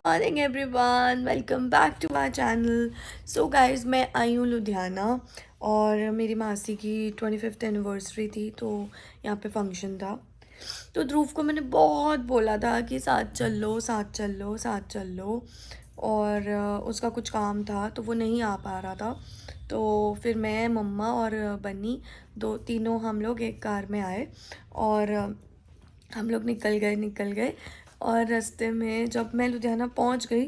Morning everyone, welcome back to my channel. So guys, मैं आई हूँ लुधियाना और मेरी मासी की 25th एनिवर्सरी थी, तो यहाँ पे फंक्शन था। तो ध्रुव को मैंने बहुत बोला था कि साथ चल लो, साथ चल लो, साथ चल लो, और उसका कुछ काम था तो वो नहीं आ पा रहा था। तो फिर मैं, मम्मा और बन्नी तीनों हम लोग एक कार में आए और हम लोग निकल गए। और रास्ते में जब मैं लुधियाना पहुंच गई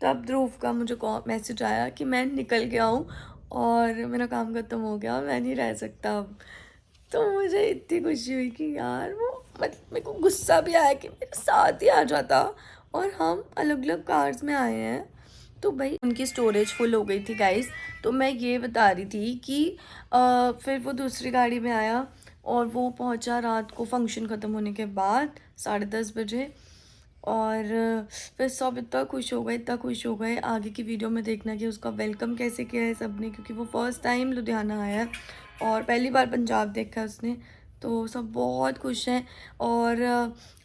तब ध्रुव का मुझे मैसेज आया कि मैं निकल गया हूँ और मेरा काम ख़त्म हो गया और मैं नहीं रह सकता अब। तो मुझे इतनी खुशी हुई कि यार वो मेरे को गुस्सा भी आया कि मेरे साथ ही आ जाता, और हम अलग अलग कार्स में आए हैं। तो भाई उनकी स्टोरेज फुल हो गई थी गाइस। तो मैं ये बता रही थी कि फिर वो दूसरी गाड़ी में आया और वो पहुंचा रात को फंक्शन ख़त्म होने के बाद 10:30 बजे। और फिर सब इतना खुश हो गए। आगे की वीडियो में देखना कि उसका वेलकम कैसे किया है सब ने, क्योंकि वो फर्स्ट टाइम लुधियाना आया है और पहली बार पंजाब देखा है उसने। तो सब बहुत खुश हैं और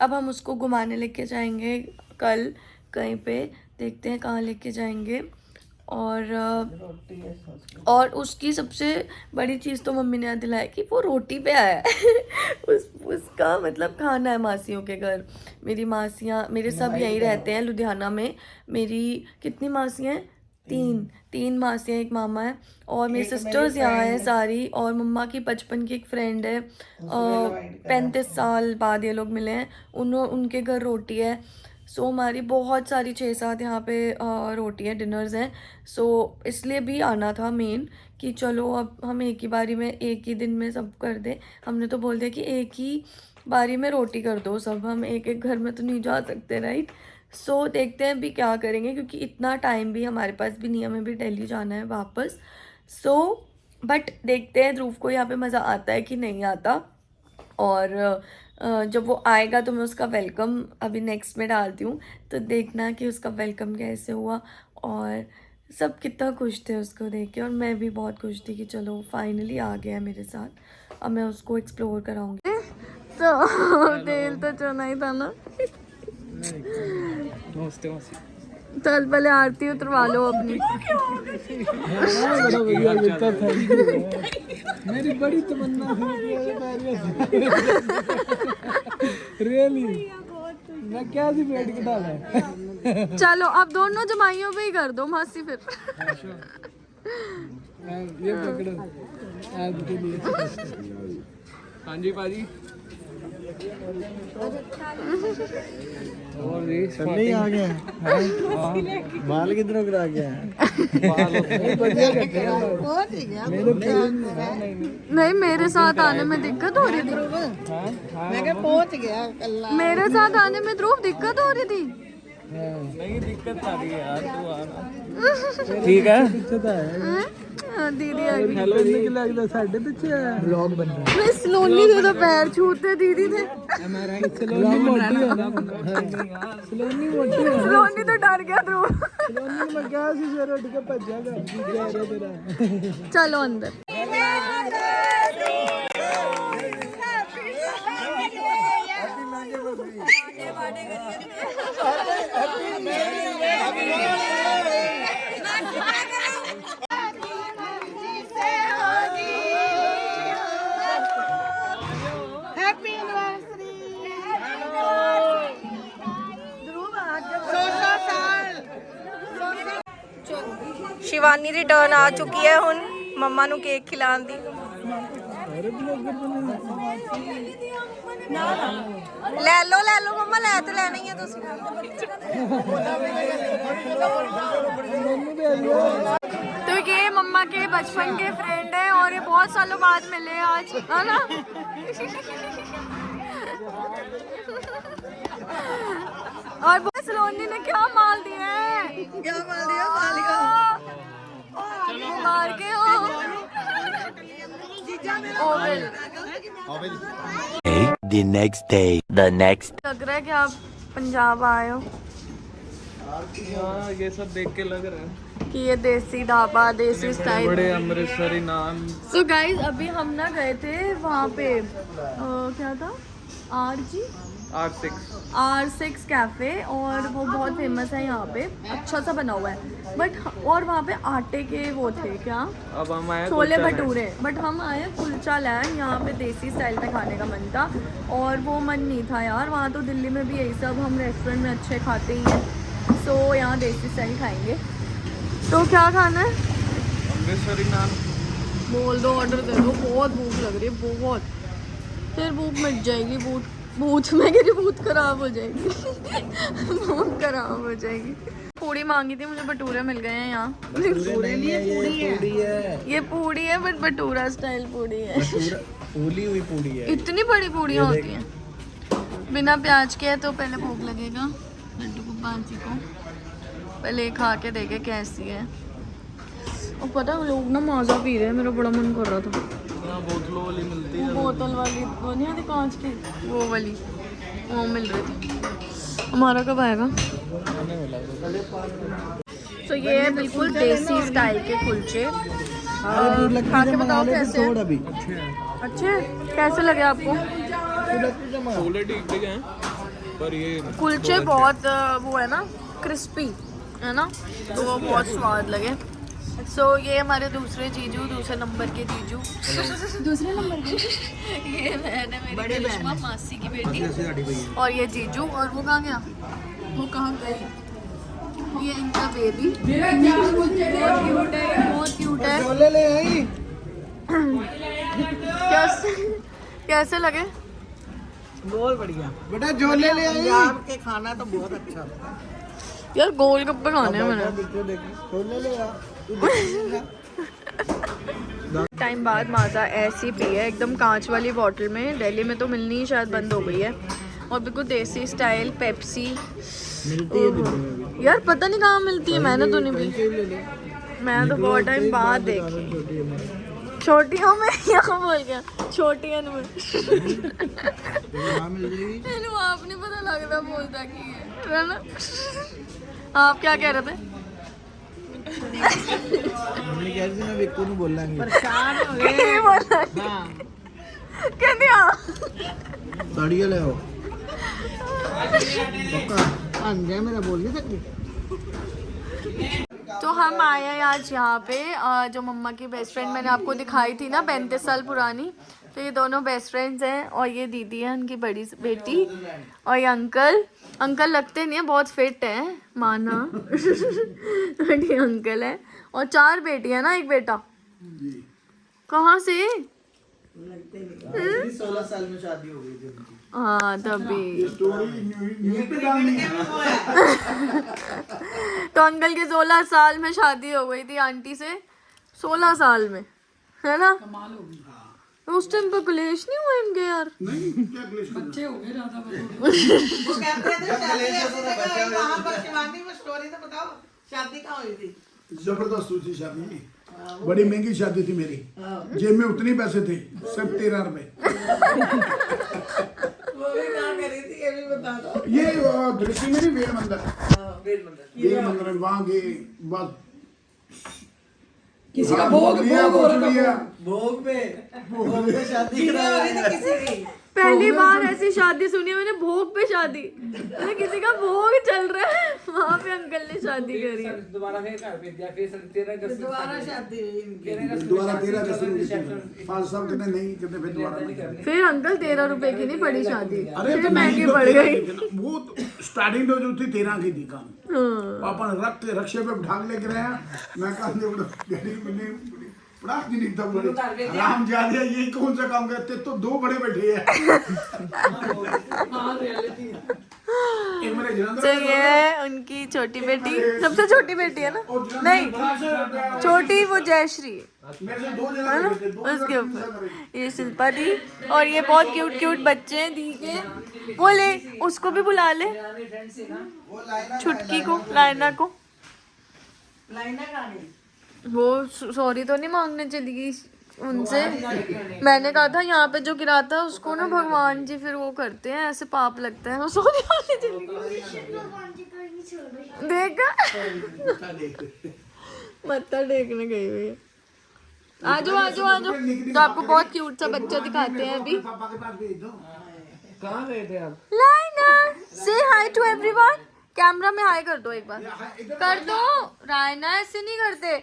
अब हम उसको घुमाने लेके जाएंगे कल कहीं पे, देखते हैं कहाँ लेके जाएंगे। और उसकी सबसे बड़ी चीज़ तो मम्मी ने याद दिलाया कि वो रोटी पे आया है उसका मतलब खाना है मासियों के घर। मेरी मासियाँ, मेरे सब यहीं रहते हैं लुधियाना में। मेरी कितनी मासियाँ हैं? तीन मासियाँ, एक मामा है, और मेरी सिस्टर्स यहाँ हैं सारी, और मम्मा की बचपन की एक फ्रेंड है। 35 साल बाद ये लोग मिले हैं। उनके घर रोटी है। सो हमारी बहुत सारी 6-7 यहाँ पे रोटी है, डिनर्स हैं। सो इसलिए भी आना था मेन कि चलो अब हम एक ही दिन में सब कर दें। हमने तो बोल दिया कि एक ही बारी में रोटी कर दो सब, हम एक एक घर में तो नहीं जा सकते, राइट। सो देखते हैं अभी क्या करेंगे, क्योंकि इतना टाइम भी हमारे पास भी नहीं है, हमें भी दिल्ली जाना है वापस। सो बट देखते हैं ध्रुव को यहाँ पे मज़ा आता है कि नहीं आता। और जब वो आएगा तो मैं उसका वेलकम अभी नेक्स्ट में डालती हूँ, तो देखना कि उसका वेलकम कैसे हुआ। और सब कितना खुश थे उसको देख के, और मैं भी बहुत खुश थी कि चलो फाइनली आ गया मेरे साथ। अब मैं उसको एक्सप्लोर कराऊंगी। तो तेल तो चना ही था ना। चल पहले आरती उतरवा लो अपनी। मेरी बड़ी तमन्ना थी रियली, मैं क्या सी वेट के डाला। चलो अब दोनों जमाइयों पे ही कर दो मासी फिर। ये पकड़ो आपके लिए। हाँ जी पाजी। और नहीं आ गया बाल किधरों करा गया नहीं, मेरे साथ आने में दिक्कत हो रही थी। मैं क्या पहुंच गया कल। मेरे साथ आने में ध्रुव दिक्कत हो रही थी। नहीं दिक्कत आ रही है यार, तू आना ठीक है। दीदी आ गई। हेलो जी लगदा साडे पीछे व्लॉग बन रहा है। मैं स्लोनी थे तो पैर छूते दीदी थे। स्लोनी मोटी है ना, स्लोनी मोटी है। स्लोनी तो डर गया ध्रुव। स्लोनी में क्या सी सवेरे उठ के भज्जेगा क्या रे तेरा। चलो अंदर। शिवानी रिटर्न आ चुकी है हुन मम्मा नु केक खिलान दी। ले लो मम्मा, ले तो लेना ही है तुसी। तो ये मम्मा के बचपन के फ्रेंड है और ये बहुत सालों बाद मिले आज, है ना। और सलोनी ने क्या माल दिया है? क्या माल दिया? मालिका मार के हो। The next day. लग रहा है कि आप पंजाब आए हो। हाँ ये सब देख के लग रहा है। कि ये देसी ढाबा, देसी स्टाइल। बड़े अमृतसरी नान। सो गाइज अभी हम ना गए थे वहाँ पे क्या था, R6 कैफ़े, और वो बहुत फेमस है यहाँ पे, अच्छा सा बना हुआ है। बट और वहाँ पे आटे के वो थे क्या, अब हम आए छोले भटूरे। बट हम आए कुलचा लैंड, यहाँ पे देसी स्टाइल में खाने का मन था, और वो मन नहीं था यार। वहाँ तो दिल्ली में भी यही सब हम रेस्टोरेंट में अच्छे खाते ही हैं। सो यहाँ देसी स्टाइल खाएंगे। तो क्या खाना है? अमृतसरी नान बोल दो, ऑर्डर दे दो। बहुत भूख लग रही है, बहुत। फिर भूख मिट जाएगी। भूख मैं कह रही, भूख खराब हो जाएगी। भूख खराब हो जाएगी। पूड़ी मांगी थी, मुझे भटूरे मिल गए हैं यहाँ। ये पूड़ी है बट भटूरा स्टाइल पूड़ी है। फूली हुई पूड़ी है। इतनी बड़ी पूड़ियाँ होती हैं बिना प्याज के। तो पहले भूख लगेगा लड्डू को, बांसी को। पहले खा के देखे कैसी है। और पता है लोग ना माजा पी रहे हैं, मेरा बड़ा मन कर रहा था। बोतलों वाली मिलती है, बोतल वाली वो नहीं आती कांच की, वो वाली वो मिल रही थी। हमारा कब आएगा? तो ये है बिल्कुल देसी स्टाइल के कुलचे। खा के बताओ कैसे अच्छे कैसे लगे आपको? छोले ठीक हैं, पर ये कुलचे बहुत वो है ना, क्रिस्पी है ना, तो वो बहुत स्वाद लगे। सो ये हमारे दूसरे नंबर के जीजू दूसरे नंबर के ये बहन है मेरी, करिश्मा मासी की बेटी, और ये जीजू। और वो कहाँ गया? वो कहाँ गई? ये इनका बेबी, बहुत क्यूट है। कैसे लगे? बहुत बढ़िया बेटा, झोले ले आई। पंजाब के खाना तो बहुत अच्छा यार, गोलगप्पे खाने हैं मैंने। झोले ले आ। टाइम बाद माजा ऐसी पी है, एकदम कांच वाली बोतल में। दिल्ली में तो मिलनी ही शायद बंद हो गई है। और बिल्कुल देसी स्टाइल पेप्सी मिलती है यार, पता नहीं कहाँ मिलती है, मैंने तो नहीं पी। मैं तो बहुत टाइम बाद देखी। छोटियों में यहाँ बोल गया, छोटियों में आप नहीं पता लगता बोलता की है ना। आप क्या कह रहे थे? मम्मी कह रही थी मैं विक्को नहीं बोलना है। परेशान हो गए। हां कहते आ साड़ियाँ ले आओ। पक्का अंजा मेरा बोल नहीं सकती। तो हम आए हैं आज यहाँ पे, जो मम्मा की बेस्ट फ्रेंड मैंने आपको दिखाई थी ना 35 साल पुरानी, तो ये दोनों बेस्ट फ्रेंड्स हैं। और ये दीदी है उनकी बड़ी बेटी, और ये अंकल लगते नहीं है, बहुत फिट है माना। ये अंकल है, और 4 बेटी है ना, 1 बेटा। कहाँ से? 16 साल में शादी हो गई थी। हाँ तभी तो अंकल के 16 साल में शादी हो गई थी आंटी से, 16 साल में, है ना? कमाल हो गई। उस टाइम पे क्लेश नहीं हुआ इनके यार? नहीं, क्या क्लेश? बच्चे हो गए ज्यादा। वो कहते थे वहां पर शिवानी में स्टोरी तो बताओ, शादी कहाँ हुई थी? जबरदस्त हुई थी शादी, बड़ी महंगी शादी थी मेरी। जेब में उतने पैसे थे, सिर्फ 13 रुपए। वो भी कहाँ करी थी ये भी बता दो। ये दृष्टि में नहीं, वेद मंदिर वहाँ गए, बस किसी का भोग पे शादी किसी की पहली बार ऐसी शादी सुनी मैंने, भोग पे शादी। मतलब किसी का भोग चल रहा है, वहाँ पे अंकल ने शादी करी। दोबारा शादी हुई इनकी। दोबारा 13 अगस्त फाल साहब कहते नहीं, कहते फिर दोबारा। फिर अंकल 13 रुपए की नहीं पड़ी शादी, अरे फिर तो महंगी तो पड़ गई। वो स्टार्टिंग तो जो थी 13 की थी काम। अपन रख के रक्षे पे ढाक लेके रहे, मैं कहा बड़ा नहीं था, बड़े राम ज्यादा ये कौन सा काम करते, तो 2 बड़े बैठे हैं। तो ये है उनकी छोटी बेटी, सबसे छोटी बेटी है ना? नहीं, छोटी वो जयश्री है ना, उसके ऊपर ये शिल्पा दी। और ये बहुत क्यूट क्यूट बच्चे हैं दी के। वो ले, उसको भी बुला ले, छुटकी को, लाइना को। वो सॉरी तो नहीं मांगने चली गई उनसे। मैंने कहा था यहाँ पे जो गिराता है उसको ना भगवान जी फिर वो करते हैं, ऐसे पाप लगता है। वो सॉरी मांगने चली गई, देखा? मत्था टेकने गई हुई है। आ जाओ आ जाओ आ जाओ। तो आपको बहुत क्यूट सा बच्चा दिखाते हैं अभी। पापा के पास भेज दो। कहाँ गए थे आप? लाइना से हाय टू एवरीवन। कैमरा में हाय कर दो एक बार। कर दो। रायना ऐसे नहीं करते।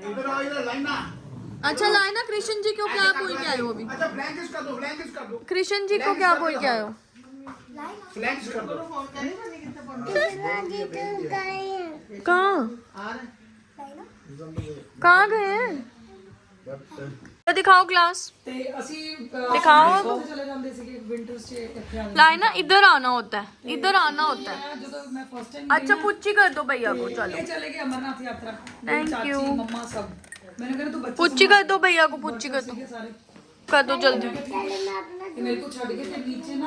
इधर आओ, इधर लाइना। अच्छा लाइना कृष्ण जी को क्या बोल के आए हो अभी? अच्छा फ्लैंक्स कर दो, फ्लैंक्स कर दो, कृष्ण जी को क्या बोल के आए हो? फ्लैंक्स कर दो। कहाँ गए हैं? तो दिखाओ क्लास। दिखाओ। लाइना इधर आना होता है, इधर आना होता है। अच्छा पुच्ची कर दो भैया को। चलो थैंक यू। पुच्ची कर दो भैया को, पुच्ची कर दो जल्दी।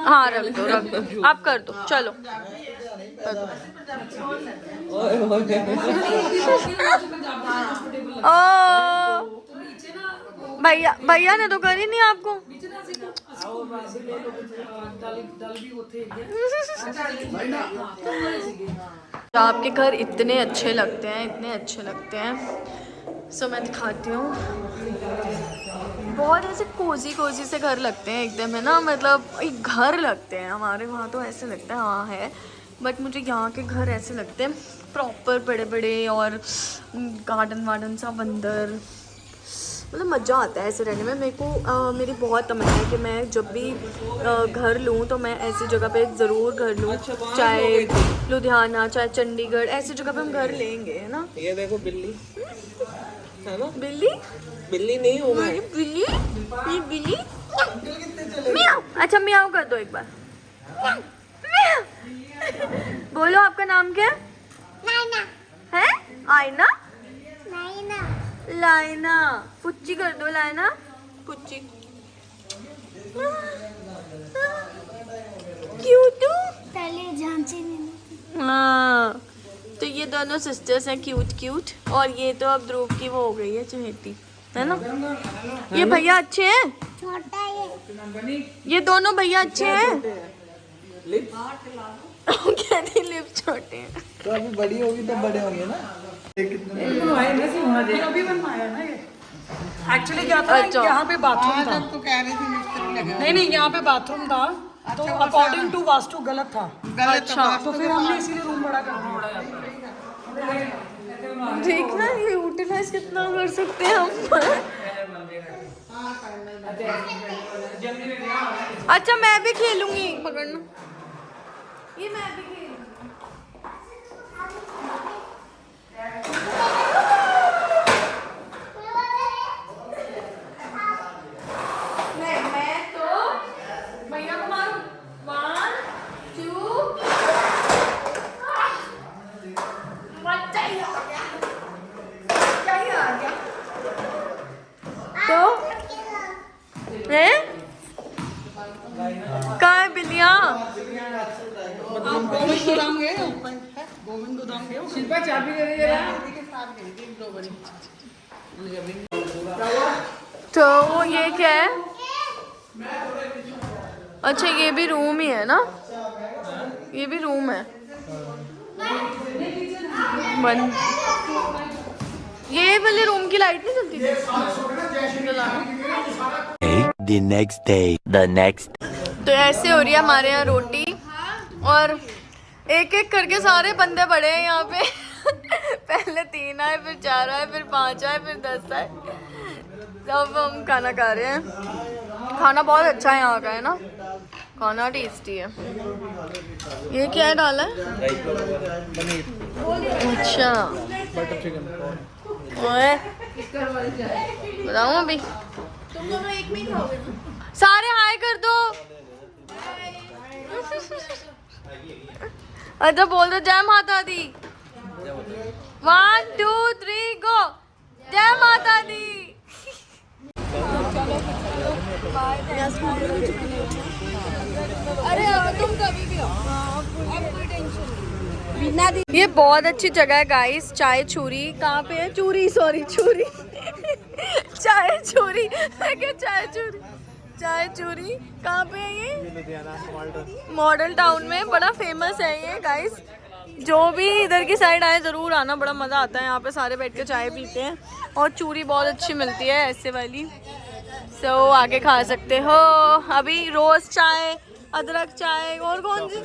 हाँ रख दो आप कर दो। चलो कर दो। ओ भैया ने तो करी नहीं आपको। आपके घर इतने अच्छे लगते हैं, इतने अच्छे लगते हैं। सो मैं दिखाती हूँ। बहुत ऐसे कोजी कोजी से घर लगते हैं एकदम, है ना, मतलब एक घर लगते हैं। हमारे वहाँ तो ऐसे लगता है हाँ है, बट मुझे यहाँ के घर ऐसे लगते हैं प्रॉपर बड़े बड़े और गार्डन वार्डन सा अंदर। मतलब मज़ा आता है ऐसे रहने में। मेरे को मेरी बहुत तमन्ना है कि मैं जब भी घर लूँ तो मैं ऐसी जगह पे ज़रूर घर लूँ। चाहे लुधियाना चाहे चंडीगढ़, ऐसी जगह पे हम घर लेंगे, है ना। ये देखो बिल्ली है ना। बिल्ली बिल्ली नहीं हूँ मैं। बिल्ली ये बिल्ली मियाओ। अच्छा मियाओ कर दो एक बार। मियाओ। बोलो आपका नाम क्या है? आईना। लाइना। पुच्ची कर दो लाइना, पुच्ची। क्यूट पहले झांसी में। हाँ तो ये दोनों सिस्टर्स हैं क्यूट क्यूट। और ये तो अब ध्रुव की वो हो गई है चहेती, है ना। ये भैया अच्छे हैं, छोटा ये दोनों भैया अच्छे हैं। कहती लिप छोटे हैं। तो अभी बड़ी होगी तो बड़े होंगे ना। एक्चुअली क्या था, यहाँ पे बाथरूम था। तो कह रही थी मिस्त्री लगा। नहीं यहाँ पे बाथरूम था, तो अकॉर्डिंग टू वास्तु गलत था। अच्छा तो फिर हमने इसीलिए रूम बड़ा कर दिया। देखना ये यूटिलाइज कितना कर सकते हैं हम। अच्छा मैं भी खेलूंगी, पकड़ना ये मैं भी खेलूंगी। मैं तो भैया को मारूं। 1 2 बच्चा ही आ गया, बच्चा ही आ गया। तो है कहाँ है बिल्लियाँ? गोविंद गोदाम गए हो? गोविंद गोदाम गए हो? शिल्पा चाबी दे रही है। तो ये क्या है? अच्छा ये भी रूम ही है ना, ये भी रूम है बंद। ये वाले रूम की लाइट नहीं जलती थी? The next day. The next. तो ऐसे हो रही है हमारे यहाँ रोटी, और एक एक करके सारे बंदे पड़े हैं यहाँ पे। पहले 3 आए, फिर 4 आए, फिर 5 आए, फिर 10 आए। अब हम खाना खा रहे हैं। खाना बहुत अच्छा है यहाँ का, है ना, खाना टेस्टी है। ये क्या है डाला है? अच्छा बटर चिकन। ओए बताऊँ अभी। तुम दोनों एक में ही खाओगे ना? सारे हाय कर दो। अच्छा बोल दो जय माता दी। 1 2 3 गो। जय माता दी। अरे अब तुम कभी भी आओ, अब कोई टेंशन नहीं। ये बहुत अच्छी जगह है गाइस। चाय छुरी कहाँ पे है? चूरी, सॉरी चूरी। चाय छुरी, चाय छुरी, चाय चूरी कहाँ पे है? ये मॉडल टाउन में बड़ा फेमस है ये गाइस। जो भी इधर की साइड आए ज़रूर आना, बड़ा मज़ा आता है यहाँ पे। सारे बैठ के चाय पीते हैं और चूरी बहुत अच्छी मिलती है ऐसे वाली, सो आके खा सकते हो। अभी रोज़ चाय, अदरक चाय और कौन सी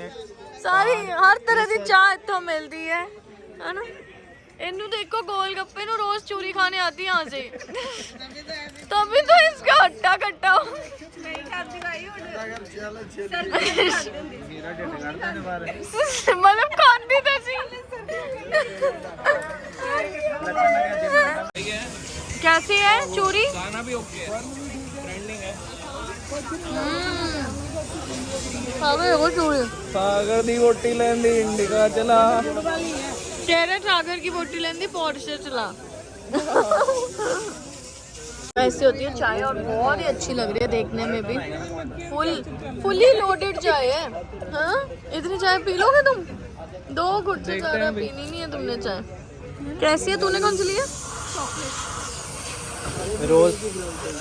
सारी हर तरह की चाय तो मिलती है ना। इनू देखो गोलगप्पे नु रोज चूरी खाने आती यहाँ से तभी तो इसका हट्टा कट्टा मतलब खाती तो सी। कैसी है चूरी? खाना भी ओके है, ट्रेंडिंग है। वो चूरी सागर दी रोटी लेंदी इंडिका चला, कैरेट सागर की बोटी लेंदी पोर्शे चला। ऐसे होती है चाय और बहुत ही अच्छी लग रही है देखने में भी। फुली लोडेड चाय है। हाँ इतनी चाय पी लोगे तुम? 2 घुट से ज़्यादा पीनी नहीं है तुमने चाय। कैसी है? तूने कौन सी ली है? रोज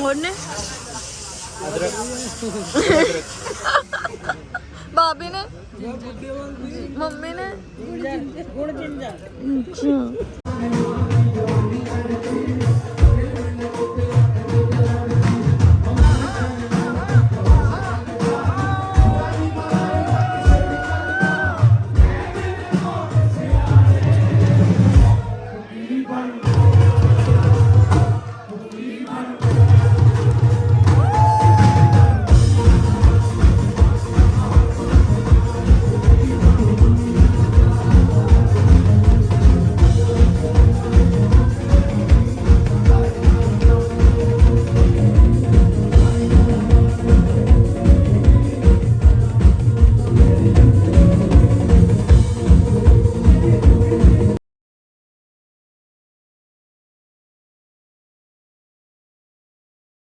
और ने अदरक भाभी ने, मम्मी ने। अच्छा